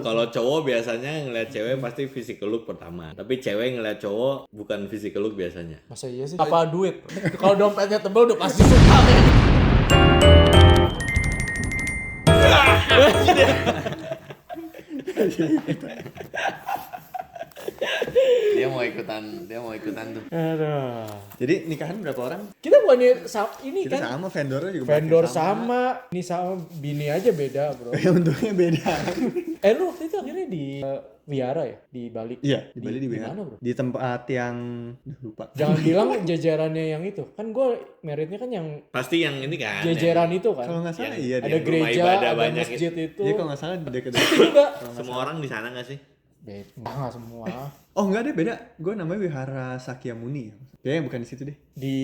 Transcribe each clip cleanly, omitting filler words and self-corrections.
Kalau cowok biasanya ngeliat cewek pasti physical look pertama. Tapi cewek ngeliat cowok bukan physical look biasanya. Masa iya sih? Apa duit? Kalau dompetnya tebal udah pasti suka. Dia mau ikutan tuh. Aduh. Jadi nikahan berapa orang? Kita bukannya ini Kita kan sama, vendornya juga vendor banyak sama. Ini sama bini aja beda, Bro. Ya untungnya beda. Lu waktu itu akhirnya di Wihara ya? Di Bali? Iya, di Bali di Di WH. mana, Bro? Di tempat yang lupa. Jangan bilang jajarannya yang itu. Kan gue meritnya kan yang Pasti yang ini kan. jajaran itu kan. Kalau nggak salah yang- iya Ada deh. rumah gereja, ibadah ada banyak masjid itu. Iya kalau nggak salah deket. Enggak. Semua orang di sana nggak sih? Beda, enggak semua. Oh enggak deh, beda. Gue namanya Wihara Sakyamuni ya. Kayaknya bukan di situ deh. Di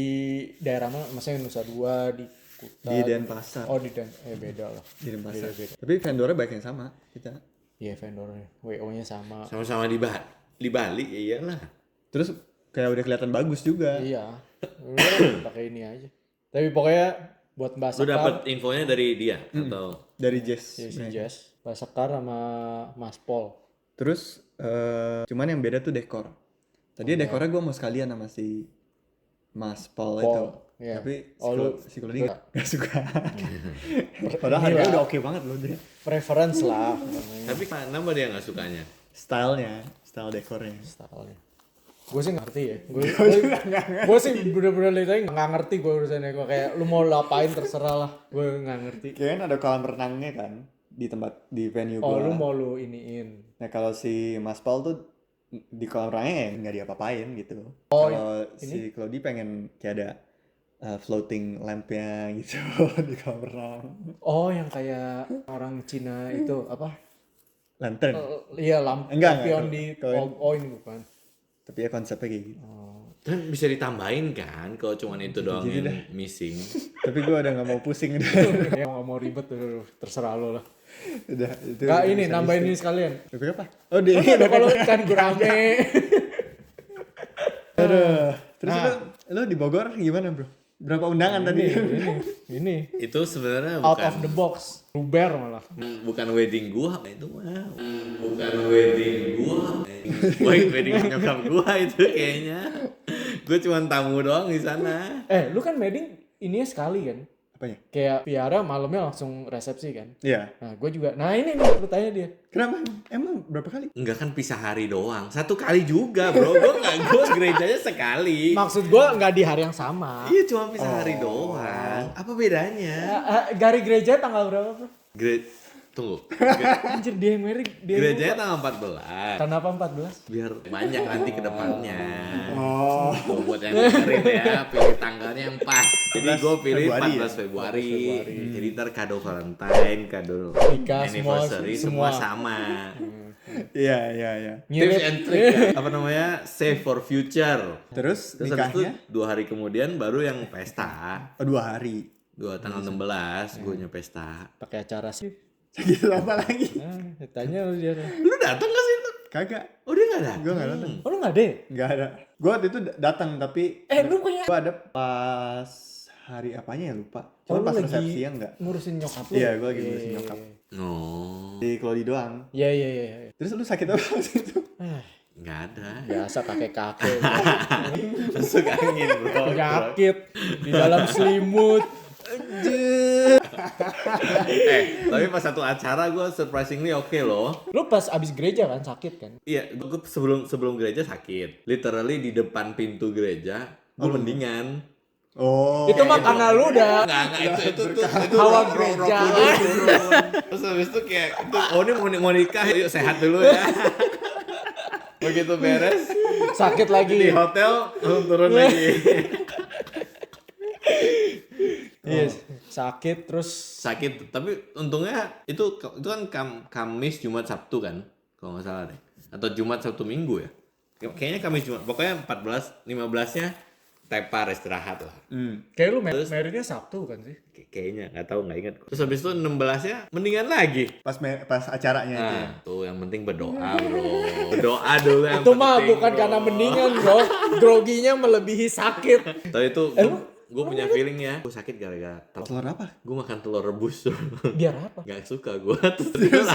daerah mana? Maksudnya Nusa Dua, di Kuta. Di Denpasar. Oh, di beda lah. Di Denpasar. Beda. Tapi vendornya banyak yang sama kita. Iya, vendornya. WO-nya sama. Sama-sama di Bali, ya iyalah. Terus kayak udah kelihatan bagus juga. Iya. Udah pakai ini aja. Tapi pokoknya buat Mbak Lu Sekar, dapet infonya dari dia atau Dari Jess. ya si Jess, Mbak Sekar sama Mas Pol. Terus cuman yang beda tuh dekor. Tadi dekornya gue mau sekalian sama si Mas Paul itu. Iya. Tapi lu si Claudie gak suka. Padahal harganya udah oke banget loh dia. Preference lah. tapi kenapa dia nggak sukanya? Style dekornya. Stylenya. Gue sih ngerti ya. Gue sih bener-bener liatnya nggak ngerti gue urusannya. Gue kayak lu mau lapain terserah lah. Gue nggak ngerti. Kayaknya ada kolam renangnya kan di venue Oh, gua. lu mau lu iniin. Nah kalau si Mas Paul tuh di kolam renangnya ya nggak diapa-apain gitu. Oh, Kalau si Claudie pengen kayak ada floating lampnya gitu di kolam renang. Oh, yang kayak orang Cina itu apa? Lantern. Iya, Enggak, lampion enggak. di Kalau- oh ini bukan. Tapi ya konsepnya kayak gitu. Kan bisa ditambahin kan kalau cuman itu doang yang missing. Tapi gue udah nggak mau pusing udah. Ya nggak mau ribet tuh, terserah lo lah. Udah itu. Nggak ini nambahin ini sekalian. Tapi apa? Oh dia. Udah kalau kan gurame. Aduh. Terus lo di Bogor gimana bro? Berapa undangan tadi? Ini Itu sebenarnya out bukan of the box. Ruber malah. bukan wedding gua itu mah. Bukan wedding gua. Wedding nyokap gua itu kayaknya. Gua cuma tamu doang di sana. Lu kan wedding ininya sekali kan? Apanya? Kayak Piara malamnya langsung resepsi kan? Iya. Nah, gue juga. Nah, ini nih bertanya dia. Kenapa? Emang berapa kali? Enggak kan pisah hari doang. Satu kali juga, Bro. Gua gerejanya sekali. Maksud gue nggak di hari yang sama. Iya, cuma pisah hari doang. Apa bedanya? Gari gereja tanggal berapa, Bro? Tunggu. Anjir, dia yang married. Dia Gerejanya tanggal 14. Kenapa 14? Biar banyak nanti ke depannya. Oh. Tuh, buat yang dengerin ya, pilih tanggalnya yang pas. Jadi gue pilih Februari 14 ya? Februari. Jadi ntar kado Valentine, kado Nikah, anniversary, semua semua. sama. Iya. Tips Ngirit. and trick, apa namanya, save for future. Terus Terus habis itu nikahnya? 2 hari kemudian baru yang pesta. Oh 2 hari. 2 tanggal 16 gue nya pesta. Pakai acara sih. Gitu apa lagi? Tanya lu dia. Lu datang gak sih itu? Kagak. Oh dia gak datang? Gue nggak datang. Oh, lu nggak ada? Nggak ada. Gue waktu itu datang tapi. Lu punya. Gue ada pas hari apanya ya lupa. Oh, Cuma lu pas lagi resepsian enggak. ngurusin nyokap lu? Iya, gue lagi ngurusin nyokap. Oh, Di Claudie doang. Iya. Terus lu sakit apa waktu itu? gak ada. Biasa kakek-kakek. Masuk angin bro. Penyakit di dalam selimut. Tapi pas satu acara gue surprisingly oke loh. Lu pas abis gereja kan sakit kan? Iya, gue sebelum gereja sakit. Literally di depan pintu gereja, gue mendingan. Oh. Itu mah karena lu udah Enggak, itu hawa gereja. Terus habis itu kayak, oh ini mau nikah, yuk sehat dulu ya. Begitu beres, Sakit di lagi. hotel, langsung turun lagi. Iya, sakit terus Sakit, tapi untungnya itu kan Kamis, Jumat, Sabtu kan, kalau nggak salah deh. Atau Jumat, Sabtu, Minggu ya. Kayaknya Kamis, Jumat, pokoknya 14, 15-nya tepar istirahat lah. kayak lu married-nya Sabtu kan sih? Kayaknya nggak tahu, nggak ingat. Terus habis itu 16-nya mendingan lagi. Pas acaranya itu. Nah, tuh yang penting berdoa bro. Berdoa dulu yang Itu mah penting, bukan bro. karena mendingan, bro. Groginya melebihi sakit. Tapi itu gue punya feeling ya. Gue sakit gara-gara Telur apa? gue makan telur rebus. Biar apa? Gak suka gue. Terus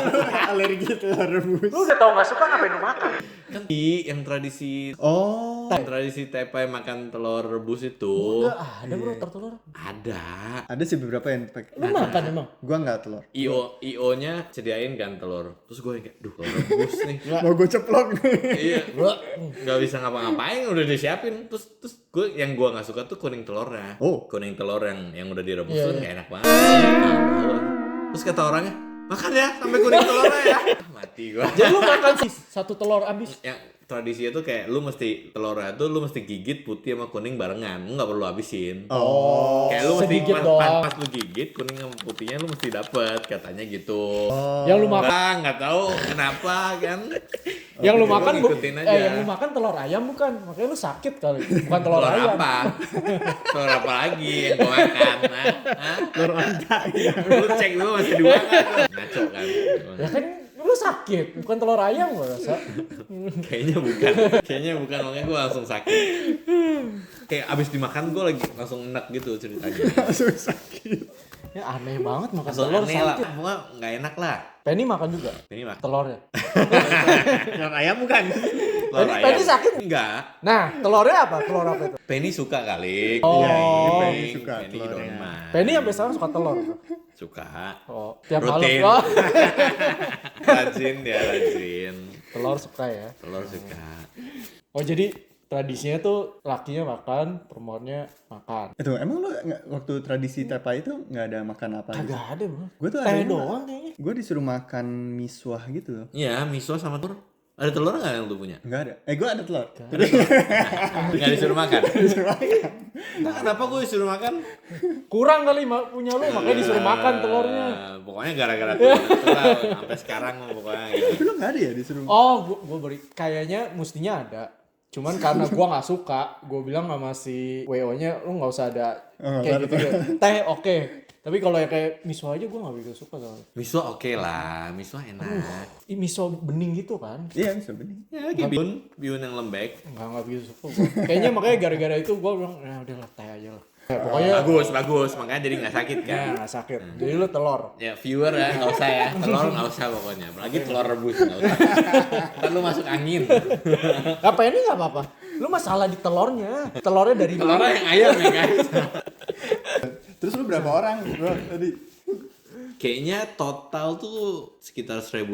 Alergi telur rebus. Lu udah tau gak suka ngapain lu makan? kan yang tradisi Oh. Tepai makan telur rebus itu Enggak ada bro telur. ada. Ada sih beberapa yang pakai. Lu makan emang? Gua nggak telur. IO-nya sediain kan telur. Terus gue kayak, duh telur rebus nih. Mau gue ceplok nih. Iya, gue nggak bisa ngapa-ngapain udah disiapin. Terus gue yang gue nggak suka tuh kuning telurnya. Oh. Kuning telur yang udah direbus Iya, tuh iya. nggak enak banget. Terus kata orangnya, makan ya sampai kuning telurnya ya. Mati gue. Jadi lu makan sih satu telur abis. Yang tradisinya tuh kayak lu mesti telurnya tuh lu mesti gigit putih sama kuning barengan. Lu nggak perlu habisin. Oh. Kayak lu mesti sedikit pas, doang. pas lu gigit kuning sama putihnya lu mesti dapet katanya gitu. Yang lu makan Nggak tahu kenapa kan. yang lu Oke, makan gua ngikutin aja. yang lu makan telur ayam bukan? Makanya lu sakit kali. Bukan telur Telur ayam. apa? Telur apa lagi yang gua makan? Hah? Telur onta ya. Lu cek dulu masih dua kan? Ngaco kan? Ya kan lu sakit, bukan telur ayam gua rasa. Kayaknya bukan. Kayaknya bukan, makanya gua langsung sakit. Kayak abis dimakan gua lagi langsung enak gitu ceritanya. Langsung sakit. Ya aneh banget makan Langsung telur aneh lah. sakit. Pokoknya nggak enak lah. Penny makan juga Ini makan telurnya. Telur ayam bukan? telur Penny- ayam. Penny sakit? Enggak. Nah, telurnya apa? Telur apa itu? Penny suka kali. Oh. Iya, Penny Penny suka Penny telurnya. idoman. Penny sampai sekarang suka telur. Suka. Oh, tiap malam. Rutin. Oh, Rajin dia rajin. telur suka ya. Telur suka. Oh, jadi tradisinya tuh lakinya makan, perempuannya makan. Itu emang lu waktu tradisi tepa itu nggak ada makan apa gitu? Kagak ada, Bro. Gue tuh Teh ada doang kayaknya. Gue disuruh makan miswah gitu loh. Iya, miso sama telur. Ada telur nggak yang lu punya? Nggak ada. Gue ada telur. Nggak disuruh makan. Nah, kenapa gue disuruh makan? Kurang kali punya lu, makanya disuruh makan telurnya. Pokoknya gara-gara telur itu lah, sampai sekarang pokoknya gitu. Tapi lu nggak ada ya disuruh? Oh, gua beri kayaknya mestinya ada. Cuman karena gua nggak suka, gua bilang sama si WO-nya lu nggak usah ada Oh, nggak kayak ada gitu. Teh oke. Tapi kalau yang kayak miso aja gua nggak begitu suka soalnya. Miso oke lah, miso enak. Ih, miso bening gitu kan? Iya bisa bening. Ya, kayak bihun yang lembek. Nggak begitu suka gua. Kayaknya makanya gara-gara itu gua bilang, ya udahlah teh aja lah. Ya, pokoknya Bagus, makanya jadi nggak sakit kan. ya nggak sakit. Jadi lu telur. Ya viewer ya nggak usah ya, telur nggak usah pokoknya. Apalagi telur rebus nggak usah. Ntar lu masuk angin. Apa ini nggak apa-apa? Lu masalah di telurnya. Telurnya dari Telurnya yang ayam ya guys. Terus lu berapa orang bro tadi? Kayaknya total tuh sekitar 1.500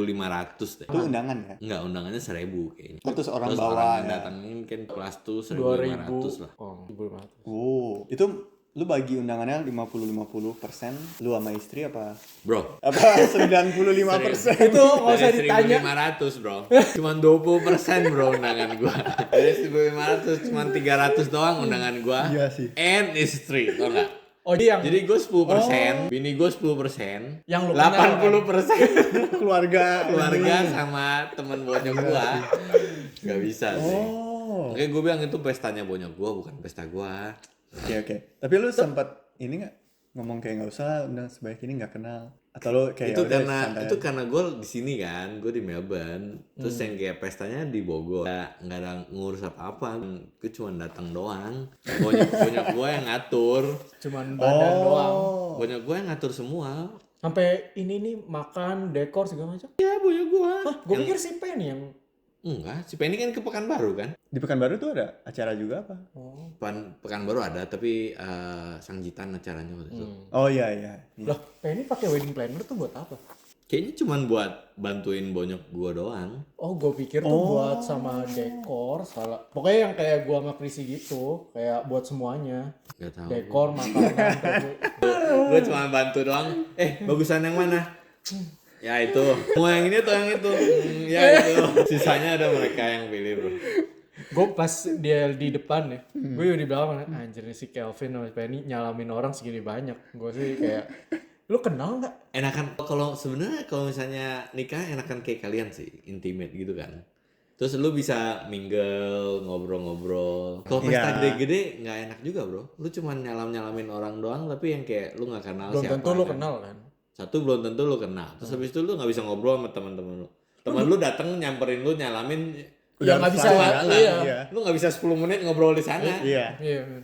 deh. Itu undangan ya? Enggak, undangannya 1.000 kayaknya. Oh, terus orang Terus bawa orang yang ya? datangin kan kelas tuh 2000 1.500 lah. Oh, 1.500. Oh, itu lu bagi undangannya 50-50% lu sama istri apa? Bro, Apa 95%? Itu nggak usah dari ditanya. 1.500 bro. Cuman 20% bro undangan gua. Dari 1.500 cuman 300 doang undangan gua. Iya sih. And istri, tau gak? Oh, dia yang Jadi gue 10%, bini gue 10%, Yang lu kenal, 80% Keluarga. keluarga sama temen bonyok gua. Gak bisa sih. Oh. Makanya gue bilang itu pestanya bonyok gua, bukan pesta gua. Oke. Tapi lu sempat ini nggak ngomong kayak nggak usah udah sebaik ini nggak kenal atau lu kayak Itu yaudah, karena santai itu aja? karena gue di sini kan, gue di Melbourne. Terus yang kayak pestanya di Bogor, nggak ada ngurus apa-apa. Gue cuma datang doang. Bonyok gue yang ngatur, cuman badan doang. bonyok gue yang ngatur semua. Sampai ini nih makan, dekor segala macam. Ya bonyok gue. Hah, gue pikir si Penny yang Enggak, si Penny kan ke Pekanbaru kan. Di Pekanbaru tuh ada acara juga apa? oh. Pekanbaru ada, tapi Sangjitan acaranya waktu itu. Oh iya. Lah, Penny pakai wedding planner tuh buat apa? Kayaknya cuman buat bantuin bonyok gua doang. Oh, gue pikir tuh buat sama dekor, salah. Pokoknya yang kayak gua sama Krisi gitu, kayak buat semuanya. Gak tahu. Dekor, makanan, Gue cuma bantu doang. Bagusan yang mana? Ya itu. Mau yang ini atau yang itu? Ya itu. Sisanya ada mereka yang pilih bro. gue pas dia di depan ya, gue juga di belakang, anjir nih si Kelvin sama Penny nyalamin orang segini banyak. Gue sih kayak, lu kenal nggak? Enakan kalau sebenarnya kalau misalnya nikah enakan kayak kalian sih, intimate gitu kan. Terus lu bisa mingle, ngobrol-ngobrol. Kalau pesta Iya. gede-gede nggak enak juga bro. Lu cuma nyalamin orang doang, tapi yang kayak lu nggak kenal Belum siapa. tentu lu kan. kenal kan? Satu belum tentu lu kenal. Terus habis itu lu nggak bisa ngobrol sama teman-teman lu. Teman lu datang nyamperin lu nyalamin. Udah nggak bisa, selama, iya. iya. Lu nggak bisa 10 menit ngobrol di sana. Iya.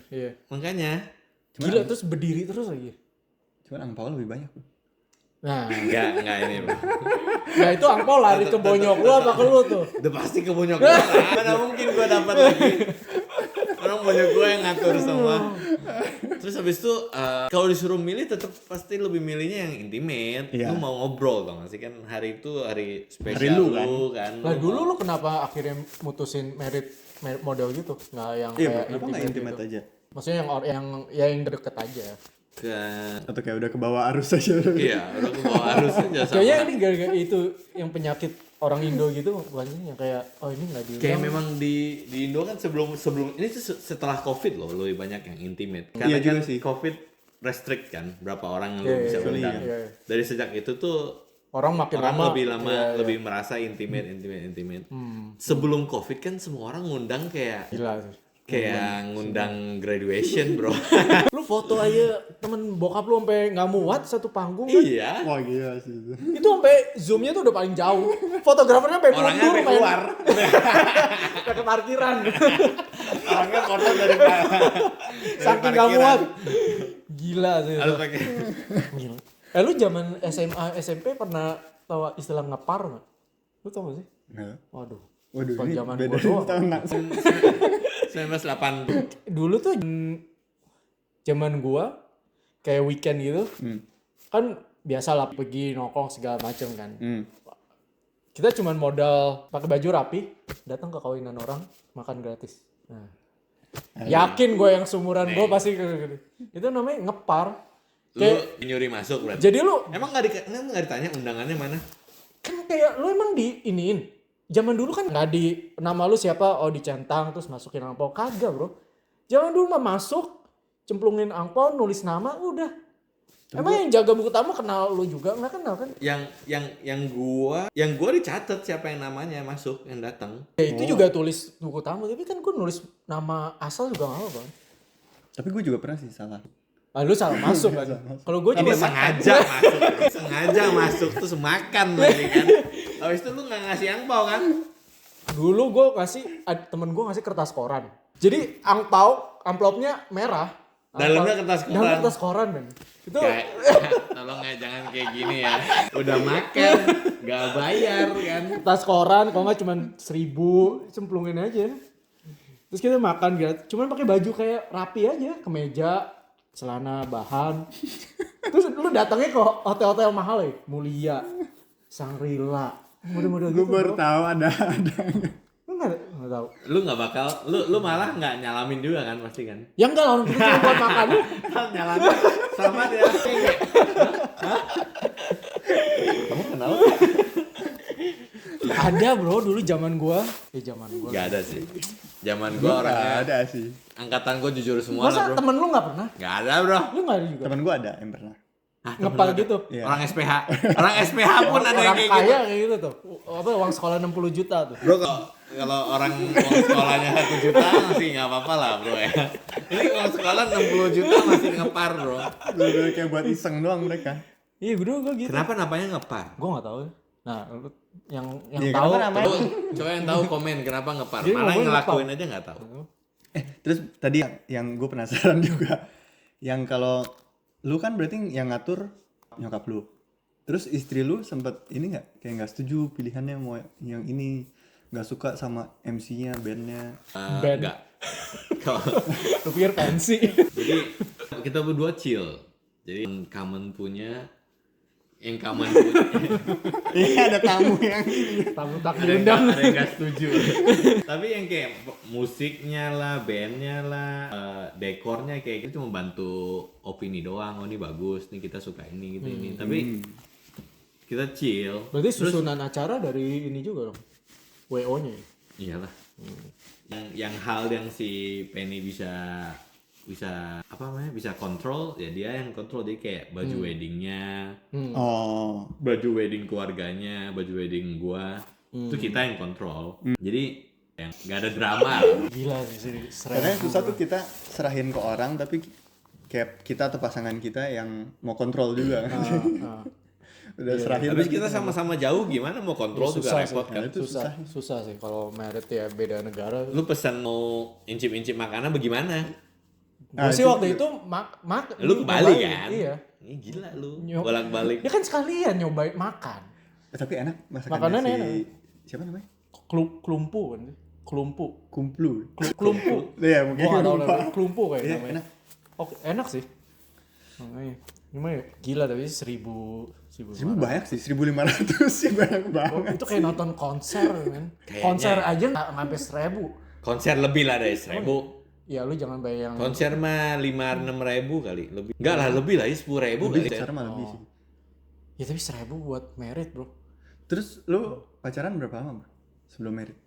Iya. Makanya Gila, terus berdiri terus lagi. Cuman angpau lebih banyak. Nah, Enggak ini bro. nah itu angpau lari ke bonyok lu apa ke lu tuh? Udah pasti ke bonyok gue lah. Mana mungkin gue dapat lagi. Orang bonyok gue yang ngatur semua. Terus habis itu kalau disuruh milih tetap pasti lebih milihnya yang intimate. Iya. Lu mau ngobrol tau gak sih, kan hari itu hari spesial Hari lu, kan. Lah dulu lu kenapa akhirnya mutusin merit model gitu? Nggak yang Iya, kayak kenapa nggak intimate gitu? aja? Maksudnya yang deket aja. Atau kayak udah ke bawah arus aja? Iya, udah ke bawah arus aja sama. Kayaknya ini gara-gara itu yang penyakit orang Indo gitu, bukan sih? Yang kayak ini nggak diundang. Kayak memang di Indo kan sebelum ini tuh setelah COVID loh lebih banyak yang intimate. Iya Karena juga kan sih. COVID restrict kan berapa orang yang Iya, lu bisa iya, undang. iya. Dari sejak itu tuh Orang makin orang lama lebih lama iya. lebih merasa intimate. Sebelum COVID kan semua orang ngundang kayak Gila sih. ngundang graduation, bro. Lu foto aja temen bokap lu sampai nggak muat satu panggung kan? Iya. Wah gila sih itu. Itu sampai zoomnya tuh udah paling jauh. Fotografernya sampai Orangnya mundur sampai keluar. Kayak ke parkiran. Orangnya foto dari Saking nggak muat. Gila sih. Harus Itu. pakai. Gila. Lu zaman SMA SMP pernah tahu istilah ngepar nggak? Lu tau gak sih? Nah. Waduh. Waduh, Pas ini zaman beda gua doang. tahun. 1980. Dulu tuh zaman gua kayak weekend gitu. Kan biasa lah pergi nongkrong segala macem kan. Kita cuman modal pakai baju rapi, datang ke kawinan orang, makan gratis. Nah. Yakin gue yang seumuran gue pasti itu namanya ngepar. Lu nyuri masuk berarti. Jadi lu Emang nggak ditanya undangannya mana? kan kayak lu emang diiniin. Zaman dulu kan nggak di nama lu siapa, dicentang terus masukin angpau, kagak bro. Zaman dulu mah masuk, cemplungin angpau, nulis nama, udah. Emang yang jaga buku tamu kenal lu juga? Nggak kenal kan? Yang gua dicatat siapa yang namanya masuk yang datang. Ya itu juga tulis buku tamu, tapi kan gue nulis nama asal juga nggak apa-apa. Tapi gue juga pernah sih salah. Ah, lu salah masuk kan? Kalau gue Ini cuma sengaja masuk terus makan lagi kan. Habis itu lu nggak ngasih angpau kan? Dulu gue temen gue ngasih kertas koran. Jadi amplopnya merah. Dalamnya kertas koran. Dalamnya kertas koran men. Itu Kayak, tolong ya jangan kayak gini ya. Udah makan, nggak bayar kan. kertas koran, kalau nggak cuman 1.000 cemplungin aja. Terus kita makan gitu. Cuman pakai baju kayak rapi aja, kemeja, celana bahan. Terus lu datangnya ke hotel-hotel mahal ya, Mulia, Shangri-La, model-model Gue gitu. baru bro. tahu ada. Lu nggak tahu. Lu nggak bakal, lu malah nggak nyalamin juga kan pasti kan? Ya enggak lah, orang kita cuma buat makan. Nyalamin sama dia. Kamu kenal? Ada bro, dulu zaman gua. Gak ada sih. Zaman gua orangnya ada sih. angkatan gua jujur semua lah Masa bro. temen lu nggak pernah? Gak ada bro. Lu nggak ada juga? Temen gue ada yang pernah. Ngepal gitu? Iya. Orang SPH. Orang SPH pun ada yang Orang kayak kaya gitu. kayak gitu tuh. Apa uang sekolah 60 juta tuh. Bro kalau orang uang sekolahnya 1 juta masih nggak apa-apa lah bro ya. Ini uang sekolah 60 juta masih ngepar bro. Bener-bener kayak buat iseng doang mereka. Iya gue gitu. Kenapa namanya ngepar? Gue nggak tahu. Nah, yang Iya, tahu kenapa namanya? Coba yang tahu komen kenapa ngepar. Jadi Malah yang ngomongin ngelakuin aja nggak tahu. Terus tadi yang gue penasaran juga. Yang kalau lu kan berarti yang ngatur nyokap lu. Terus istri lu sempet ini nggak kayak nggak setuju pilihannya mau yang ini, nggak suka sama MC-nya, bandnya. Band. Enggak. Kalau Lu pikir pensi. jadi kita berdua chill. Jadi yang common punya. Iya ada tamu yang Tamu tak ada yang diundang. nggak setuju. Tapi yang kayak musiknya lah, bandnya lah, dekornya kayak gitu cuma bantu opini doang. Oh ini bagus, nih kita suka ini gitu ini. Tapi kita chill. Berarti susunan acara dari ini juga dong. WO-nya. Iyalah. Yang hal yang si Penny bisa apa namanya bisa kontrol ya dia yang kontrol, dia kayak baju weddingnya, Oh. baju wedding keluarganya, baju wedding gua itu kita yang kontrol. Jadi yang nggak ada drama lah. Gila sih Karena yang susah tuh kita serahin ke orang tapi kayak kita atau pasangan kita yang mau kontrol juga. Udah serahin. Habis kita sama-sama jauh gimana mau kontrol juga susah repot sih. kan. Itu Susah sih kalau merit ya beda negara. Lu pesan mau incip-incip makanan bagaimana? Gue sih waktu itu Lu ke Bali nyobain, kan? Iya. Ini gila lu. Nyo- Bolak-balik. Ya kan sekalian nyobain makan. Tapi enak masakannya Makanannya si enak. siapa namanya? Kelumpu kan? Kelumpu. Kumplu. Kelumpu. Iya, mungkin Gua nggak tahu lupa. namanya. Kelumpu kayak Iya, namanya. enak. Oke, enak sih. Makanya. Gimana ya? Gila tapi 1000 Seribu banyak sih, 1.500 sih banyak banget. itu kayak nonton konser kan. Kayaknya. Konser aja nggak sampai 1000. Konser lebih lah dari 1.000. Ya lu jangan bayang. Konser mah 5-6 ribu kali. Lebih. Enggak lah, lebih lah. 10 ribu Lebih kali. besar mah lebih sih. Ya tapi 1000 buat merit bro. Terus lu pacaran berapa lama, Bro? Sebelum merit?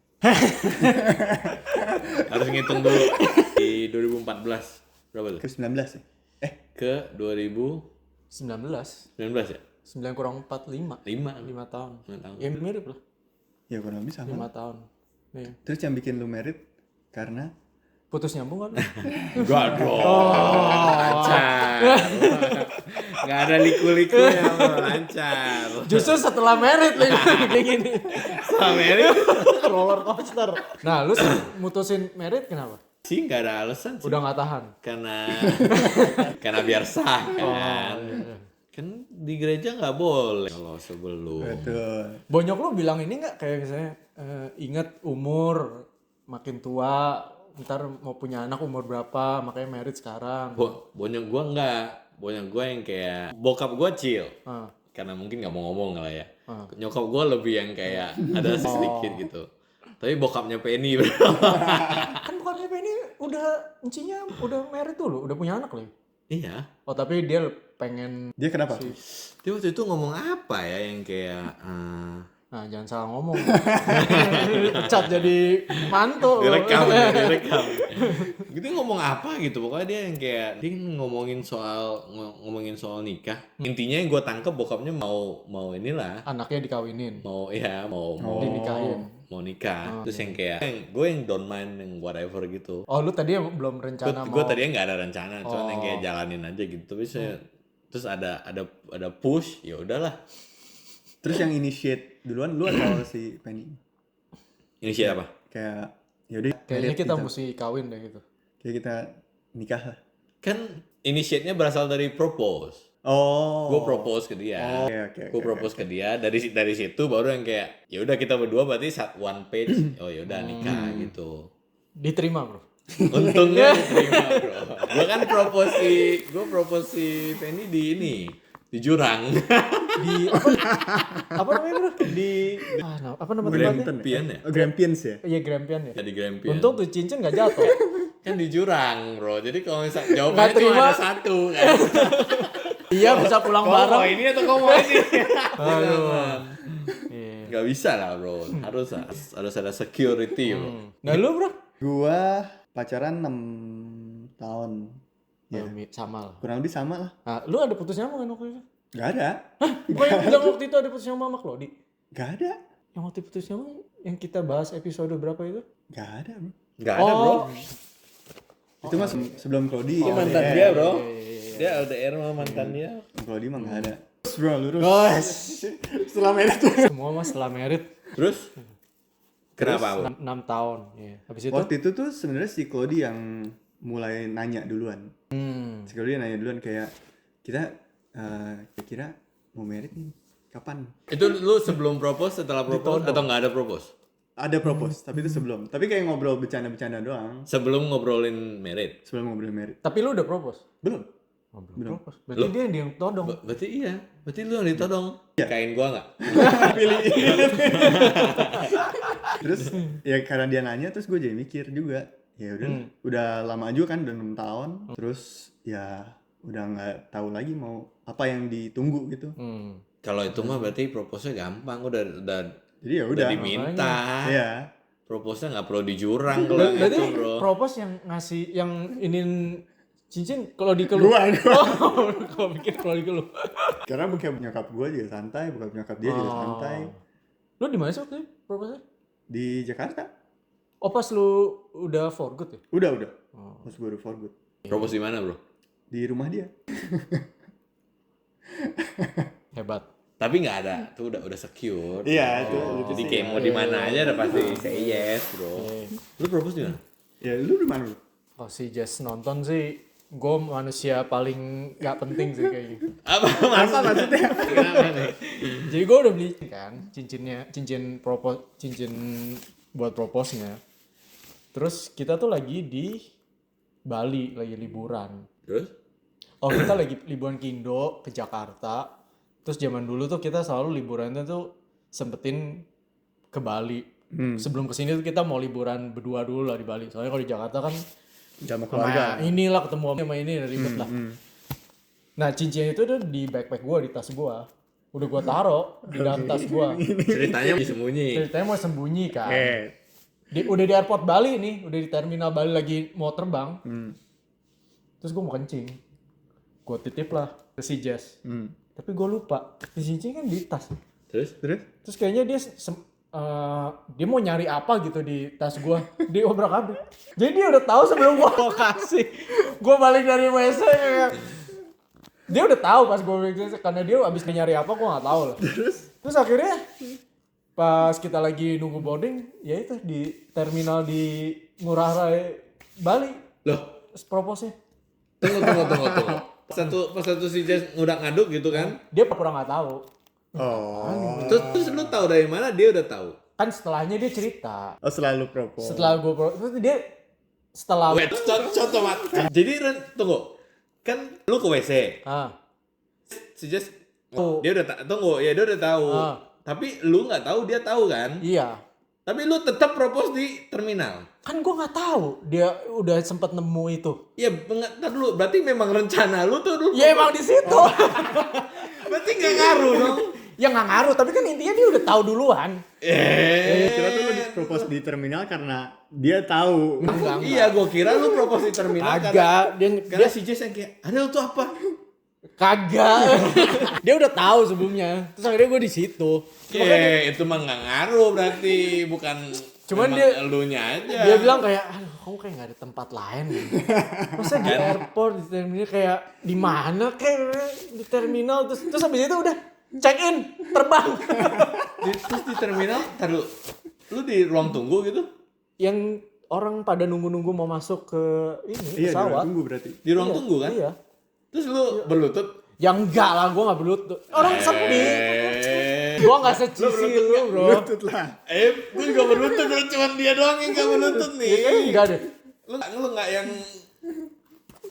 Harus ngitung dulu. Di 2014. Berapa tuh? Ke 19 ya? Ke 2019 19. ya? 9 kurang 4, 5. 5 tahun. 5 tahun. Ya mirip lah. Ya kurang lebih sama. 5 tahun. Nih. Terus yang bikin lu merit karena Putus nyambung kan? Enggak dong. Lancar. Enggak ada liku-likunya, bro. Lancar. Justru setelah merit lagi kayak gini. Sama Mary Roller coaster. Nah, lu mutusin merit kenapa? sih enggak ada alasan sih. Udah nggak tahan. Karena biar sah kan. Iya. Kan di gereja nggak boleh kalau sebelum. betul. Bonyok lu bilang ini nggak kayak misalnya ingat umur makin tua, ntar mau punya anak umur berapa, makanya merit sekarang. Bonyok gua enggak. Bonyok gua yang kayak bokap gua chill. Ah. Karena mungkin nggak mau ngomong lah ya. Nyokap gua lebih yang kayak ada sedikit gitu. Tapi bokapnya Penny bro. Kan bukannya ini udah encinya udah merit dulu, udah punya anak lagi. Iya. Oh tapi dia pengen. Dia kenapa? Dia waktu itu ngomong apa ya yang kayak Nah jangan salah ngomong. Cat jadi mantu. direkam. Gitu ngomong apa gitu. Pokoknya dia yang kayak dia ngomongin soal nikah. Intinya yang gue tangkep bokapnya mau inilah. Anaknya dikawinin. Mau Dinikahin. mau nikah. Terus yang kayak gue yang don't mind yang whatever gitu. Oh lu tadi belum rencana Gue mau. tadinya nggak ada rencana, cuman yang kayak jalanin aja gitu. Tapi saya terus ada push, ya udahlah. Terus yang initiate duluan lu atau si Penny? Ini siapa? Kayak yaudah Kayaknya merit kita gitu. mesti kawin deh gitu. Kayak kita nikah lah. Kan initiate-nya berasal dari propose. Oh. Gue propose ke dia. Oke. Gue propose ke dia dari situ baru yang kayak ya udah kita berdua berarti one page. Oh ya udah nikah gitu. Diterima bro. Untungnya diterima bro. Gue propose si Penny di jurang. Di apa namanya bro? Apa nama tempatnya? Grampian ya? Oh, Grampians ya? Iya Grampian ya. Ya di Grampian. Untung tuh cincin nggak jatuh. Kan di jurang bro. Jadi kalau misalnya jawabannya Nggak terima. cuma ada satu kan. Iya bisa pulang bareng. Ini atau komo ini? Aduh. Iya. Gak bisa lah bro. Harus ada security bro. Nah lu bro? Gua pacaran 6 tahun. Ya. Sama lah. Kurang lebih sama lah. Nah, lu ada putus nyambung kan waktu itu? Gak ada. Gue yang bilang waktu itu ada putus nyambung sama Claudi. Gak ada. Yang waktu putus nyambung yang kita bahas episode berapa itu? Gak ada, Bro. Gak ada bro. Itu mah sebelum Claudi. Itu mantan dia bro. Dia LDR sama mantan dia. Claudi mah gak ada. Terus bro, lurus. Guys, Setelah merit tuh. semua mas setelah merit Terus? Kenapa bro? 6 tahun. Iya. Habis itu? Waktu itu tuh sebenarnya si Claudi yang mulai nanya duluan. Si Claudi nanya duluan kayak kita kira-kira mau merit nih kapan? Itu lu sebelum propose, setelah propose, atau nggak ada propose? Ada propose, tapi itu sebelum. Tapi kayak ngobrol bercanda-bercanda doang. Sebelum ngobrolin merit? Sebelum ngobrol merit. Tapi lu udah propose? Belum. Oh, belum propose. Berarti dia yang todong. Berarti iya. Berarti lu yang ditodong. Kain gua nggak? Terus ya karena dia nanya terus gue jadi mikir juga. Ya udah lama juga kan, udah 6 tahun. Terus ya udah nggak tahu lagi mau apa yang ditunggu gitu. Kalau itu mah berarti propose-nya gampang. Udah Jadi ya udah. diminta. Iya. Propose-nya nggak perlu di jurang kalau yang Berarti itu bro. propose yang ngasih yang inin cincin kalau di kelu. Gua. Oh, kalau mikir kalau di kelu. Karena bokap nyokap gue juga santai, bokap nyokap dia juga santai. Lu di mana sih waktu itu propose-nya? Di Jakarta. Oh pas lu udah for good ya? Udah. Pas baru for good. Propose di mana bro? Di rumah dia. Hebat. Tapi nggak ada, tuh udah secure. Iya, itu Jadi sih. kayak mau di mana aja udah pasti say yes bro. Lu propose di mana? Ya lu di mana lu? Oh si Jess nonton sih gue manusia paling gak penting sih kayaknya. Apa maksudnya? Kenapa nih? Jadi gue udah beli kan cincin buat propose-nya. Terus kita tuh lagi di Bali, lagi liburan. Terus? Oh, kita lagi liburan ke Indo, ke Jakarta. Terus zaman dulu tuh kita selalu liburannya tuh sempetin ke Bali. Sebelum kesini tuh kita mau liburan berdua dulu lah di Bali. Soalnya kalau di Jakarta kan sama keluarga. sama inilah ketemu sama ini ribet lah. Nah, cincin itu tuh di backpack gue, di tas gue. Udah gue taro di dalam tas gue. Ceritanya disembunyi. Ceritanya mau sembunyi kan. Udah di airport Bali nih, udah di terminal Bali lagi mau terbang. Terus gue mau kencing. Gue titip lah ke si Jess. Tapi gue lupa. Cincin kan di tas. Terus? Terus kayaknya dia mau nyari apa gitu di tas gue. Dia obrak-abrik. Jadi dia udah tahu sebelum gue kasih. Gue balik dari WC kayak. Dia udah tahu pas gue balik karena dia abis nyari apa gue nggak tahu lah. Terus akhirnya pas kita lagi nunggu boarding, ya itu di terminal di Ngurah Rai Bali. Loh, Propose-nya. tunggu. Pas satu si Jess ngudak ngaduk gitu kan. Dia pura nggak tahu. Terus lu tahu dari mana dia udah tahu? Kan setelahnya dia cerita. Oh, selalu propose. Setelah gue terus dia setelah Wait, contoh mat. Jadi tunggu. Kan lu ke WC. Si Jess dia udah dia udah tahu. Tapi lu nggak tahu, dia tahu kan? Iya. Tapi lu tetap propose di terminal. Kan gue nggak tahu dia udah sempet nemu itu. Ya, ntar dulu. Berarti memang rencana lu tuh dulu. Ya emang di situ. Berarti nggak ngaruh dong. Ya nggak ngaruh, tapi kan intinya dia udah tahu duluan. Kira tuh lu propose di terminal karena dia tahu. Enggak. Iya, gua kira lu propose di terminal. Kagak. Karena si Jess yang kayak, ada lu tuh apa? Kagak. Dia udah tahu sebelumnya. Terus akhirnya gue di situ. Itu mah nggak ngaruh berarti, bukan. Cuman memang dia elunya aja. Dia bilang kayak, aduh kamu kayak nggak ada tempat lain. Masa di airport, di terminal kayak di mana kayak di terminal terus habis itu udah check in terbang. Terus di terminal, ntar lu di ruang tunggu gitu? Yang orang pada nunggu-nunggu mau masuk ke ini pesawat. Tunggu berarti. Di ruang tunggu kan? Iya. Terus lu berlutut? Ya enggak lah, gue gak berlutut. Orang sepi. Gue gak secisi lu bro. Lutut lah. Gue juga berlutut, bro. Cuman dia doang yang gak berlutut nih. Enggak deh. Lu gak yang...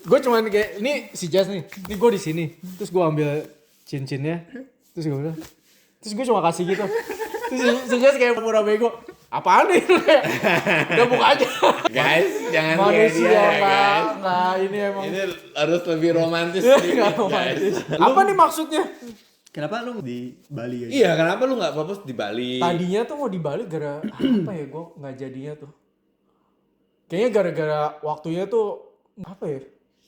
Gue cuman kayak, ini si Jazz nih. Ini gue di sini. Terus gue ambil cincinnya. Terus gue bilang. Terus gue cuma kasih gitu. Terus si Jazz kayak pura bego. Apaan nih? Udah buka aja. Guys, jangan manusia kayak dia, guys. Enggak, ini emang. Ini harus lebih romantis Enggak sedikit, romantis. guys. Apa nih maksudnya? Kenapa lu di Bali aja? Iya, kenapa lu gak propose di Bali? Tadinya tuh mau di Bali gara apa ya, gue nggak jadinya tuh. Kayaknya gara-gara waktunya tuh apa ya?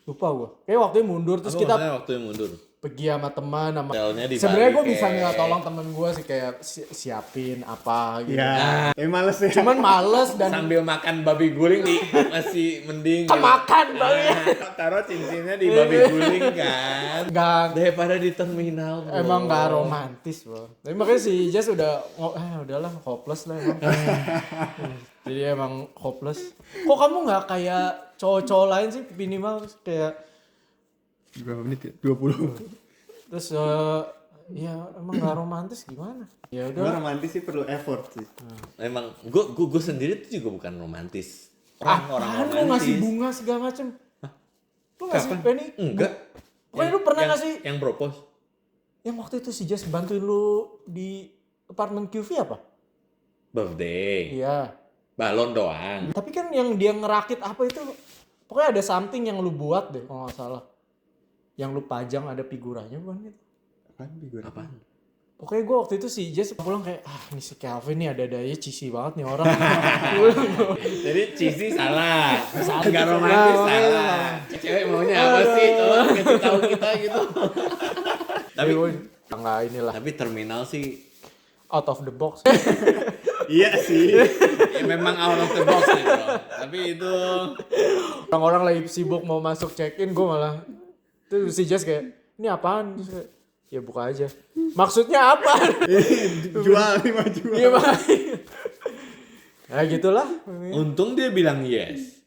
Lupa gue. Kayak waktunya mundur terus kita waktu yang mundur. pergi sama teman sama. Hotelnya di Sebenarnya Bali, gue bisa kayak. minta tolong temen gue sih kayak siapin apa gitu. Ya, males ya. Cuman males dan Sambil makan babi guling masih mending. makan babi. Taruh cincinnya di babi guling kan. Enggak, Daripada di terminal, bro. emang gak romantis bro. Tapi makanya si Jess udah udahlah hopeless lah emang. Jadi emang hopeless. Kok kamu nggak kayak cowok-cowok lain sih minimal kayak Berapa menit ya? 20. terus ya emang gak romantis gimana? Ya Gue udah. romantis sih perlu effort sih. Emang gue sendiri tuh juga bukan romantis. Orang Lu ngasih bunga segala macem. Lu ngasih penny? Enggak. Pokoknya lu pernah ngasih Yang propose. yang waktu itu si Jess bantuin lu di apartemen QV apa? Birthday. Iya. Balon doang. Tapi kan yang dia ngerakit apa itu pokoknya ada something yang lu buat deh kalau nggak salah. Yang lu pajang ada figuranya bukan gitu. Apaan? Pokoknya gue waktu itu si Jess pulang kayak ini si Calvin nih ada-adanya cheesy banget nih orang. Jadi cheesy salah. Enggak romantis salah. Cewek maunya apa sih? Tolong kasih tahu kita gitu. Tapi enggak inilah tapi terminal sih out of the box. Iya sih. ya memang out of the box nih, bro. Tapi itu Orang-orang lagi sibuk mau masuk check-in gue malah tuh si Jess kayak ini apaan? Terus kayak, ya buka aja. Maksudnya apa? Jual nih mah jual. Iya makanya. Ya gitulah. untung dia bilang yes.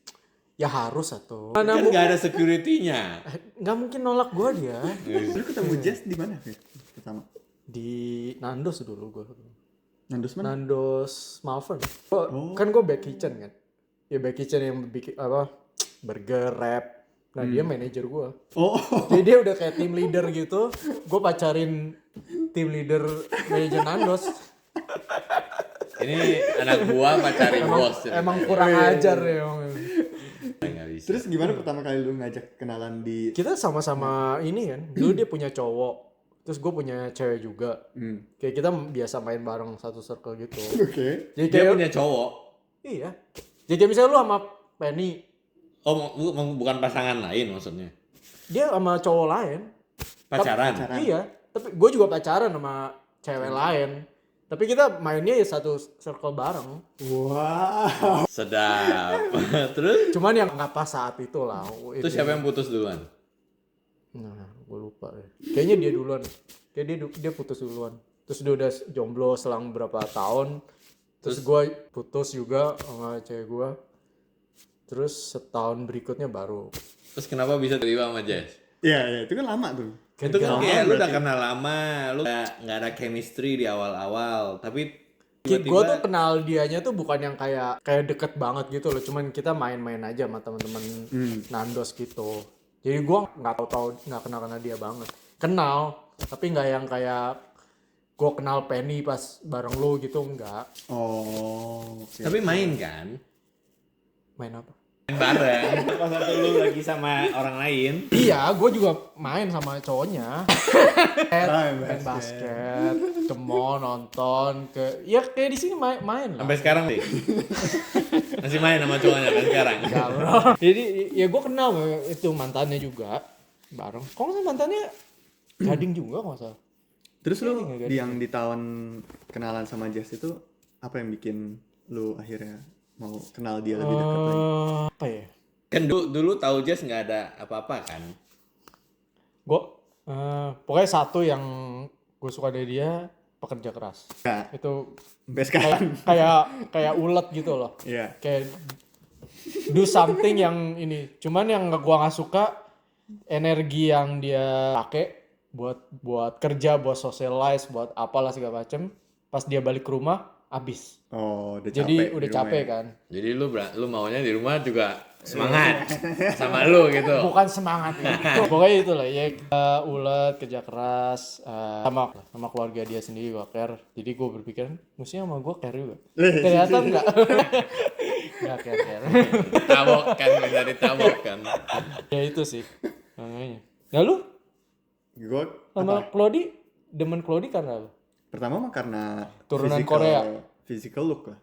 Ya harus satu. Kan nggak ada security-nya. Nggak mungkin nolak gue dia. Lu ketemu Jess di mana Fir? Pertama? Di Nandos dulu gue. Nandos mana? Nandos Malvern. Kan gue back kitchen kan. Ya back kitchen yang bikin apa burger, wrap. Nah dia manajer gue. Oh. Jadi dia udah kayak team leader gitu. Gue pacarin team leader manajer Nandos. Ini anak gua pacarin bos. Emang kurang ajar ya. Nggak bisa. Terus gimana pertama kali lu ngajak kenalan di Kita sama-sama ini kan. Dulu dia punya cowok. Terus gue punya cewek juga. Kayak kita biasa main bareng satu circle gitu. Oke. Jadi Dia kayak punya cowok. iya. Jadi kayak misalnya lu sama Penny, Oh, bukan pasangan lain maksudnya. dia sama cowok lain. Pacaran. Iya. Tapi gue juga pacaran sama cewek lain. Tapi kita mainnya ya satu circle bareng. Wow. Sedap. Terus Cuman yang nggak pas saat itu lah. terus siapa yang putus duluan? Nah, gue lupa deh. Kayaknya dia duluan. Kayak dia putus duluan. Terus dia udah jomblo selang berapa tahun. Terus gue putus juga sama cewek gue. Terus setahun berikutnya baru. Terus kenapa bisa terima sama Jess? Iya, itu kan lama tuh. Itu kan kayak lu udah kenal lama, lu nggak ada chemistry di awal-awal, tapi Gue tiba-tiba tuh kenal dianya tuh bukan yang kayak deket banget gitu loh. Cuman kita main-main aja sama teman-teman Nandos gitu. Jadi gue nggak tahu nggak kenal dia banget. Kenal, tapi nggak yang kayak gue kenal Penny pas bareng lu gitu, enggak. Oh. Oke. tapi main kan? Main apa? Main bareng. Pas satu lu lagi sama orang lain. Iya, gue juga main sama cowoknya. Main Main basket, ke mall, nonton, ya kayak di sini main lah. Sampai sekarang sih. Masih main sama cowoknya kan sekarang. Ya, bro. Jadi ya gue kenal itu mantannya juga bareng. Kok nggak salah mantannya Gading juga kok nggak salah. Terus lu Iya, yang di tahun kenalan sama Jess itu apa yang bikin lu akhirnya mau kenal dia lebih dekat lagi? Apa ya? Kan dulu tahu Jess nggak ada apa-apa kan? Gue pokoknya satu yang gue suka dari dia pekerja keras. Nah, Itu sampai sekarang. kayak ulet gitu loh. Iya. Kayak do something yang ini. Cuman yang gua nggak suka energi yang dia pakai buat kerja, buat socialize, buat apalah segala macem. Pas dia balik ke rumah habis. Oh, udah capek. Jadi udah di rumah capek ya? kan. Jadi lu maunya di rumah juga semangat sama lu gitu. Bukan semangat itu. Pokoknya itu lah ya, ulet, kerja keras, sama keluarga dia sendiri gua care. Jadi gua berpikir mestinya sama gua care juga. Ternyata enggak. Enggak care. Tabok kan, bisa ditabok kan. Ya itu sih. Makanya. Nah lu Gue sama Claudi, demen Claudi karena apa? pertama mah karena Turunan Korea. Physical look lah.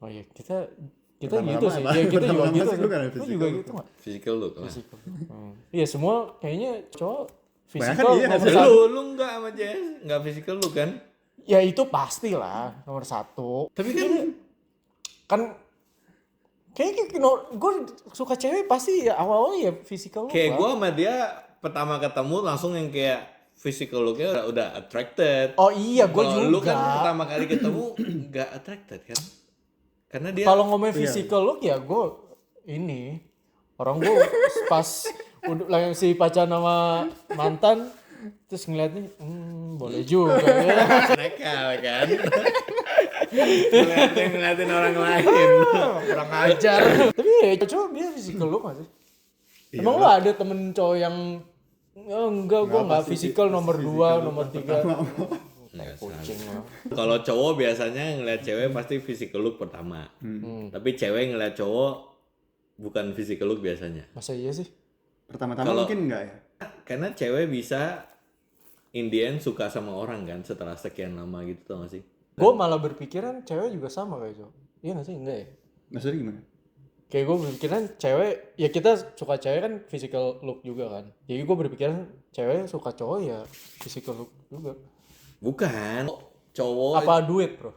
Oh iya, kita Pertama-tama gitu sih. apa? Ya, kita juga Pertama-tama gitu. sih lu karena Lu physical juga look. gitu nggak? Physical look lah. Iya semua kayaknya cowok Banyak physical kan iya, nomor hasil satu. Lu enggak sama Jess, enggak physical lu kan? Ya itu pasti lah nomor satu. Tapi kan Kayaknya gue suka cewek pasti ya awal-awal ya physical look kayak lah. gua sama dia pertama ketemu langsung yang kayak physical look-nya udah attracted. Oh iya, gue Kalau juga. lu kan pertama kali ketemu nggak attracted kan? Karena dia Kalau ngomongin physical look ya gue ini orang gue pas udah lagi si pacaran sama mantan terus ngeliatnya boleh juga ya. nakal kan. ngeliatin orang lain. Kurang ajar. Tapi ya cowok dia physical look gak sih? Emang lo ada temen cowok yang enggak gue nggak physical nomor 2, nomor 3. Kucing lah. Kalau cowok biasanya ngeliat cewek pasti physical look pertama. Tapi cewek ngeliat cowok bukan physical look biasanya. Masa iya sih? Pertama-tama mungkin enggak ya? Karena cewek bisa in the end suka sama orang kan setelah sekian lama gitu, tau gak sih? Gue malah berpikiran cewek juga sama kayak cowok. Iya gak sih? Enggak ya? Maksudnya gimana? Kayak gue berpikiran cewek, ya kita suka cewek kan physical look juga kan. Jadi gue berpikiran cewek suka cowok ya physical look juga. Bukan. Cowok Apa duit bro?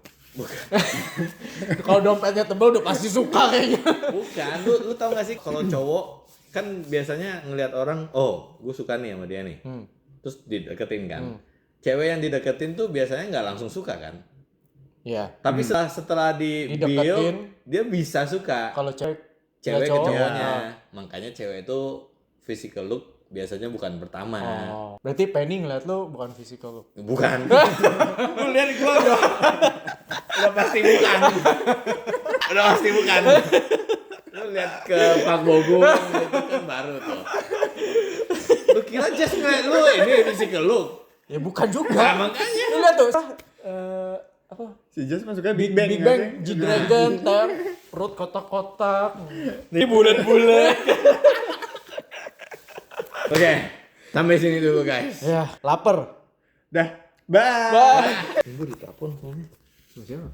Kalau dompetnya tebal udah pasti suka kayaknya. bukan. Lu tau gak sih kalau cowok kan biasanya ngelihat orang, oh gue suka nih sama dia nih. Terus dideketin kan. Cewek yang dideketin tuh biasanya nggak langsung suka kan. Iya. Tapi setelah di Dideketin. bio, dia bisa suka. Kalau cewek cewek ke cowok. cowoknya. Makanya cewek itu physical look biasanya bukan pertama. Oh, berarti Penny ngeliat lu bukan physical lu. Bukan. Lu lihat gua dong. Udah pasti bukan. Udah pasti bukan. Lu lihat ke Pak Bogum itu kan baru tuh. Lu kira just ngeliat lu ini physical look. Ya bukan juga. Nah, makanya. Lu lihat tuh, apa? Si Jas masuknya Big Bang. Big Bang, G-Dragon, perut kotak-kotak. Ini bulat-bulat. Oke, sampai sini dulu guys. Ya, lapar. Dah, bye. Bye. Tunggu di telepon. Siapa?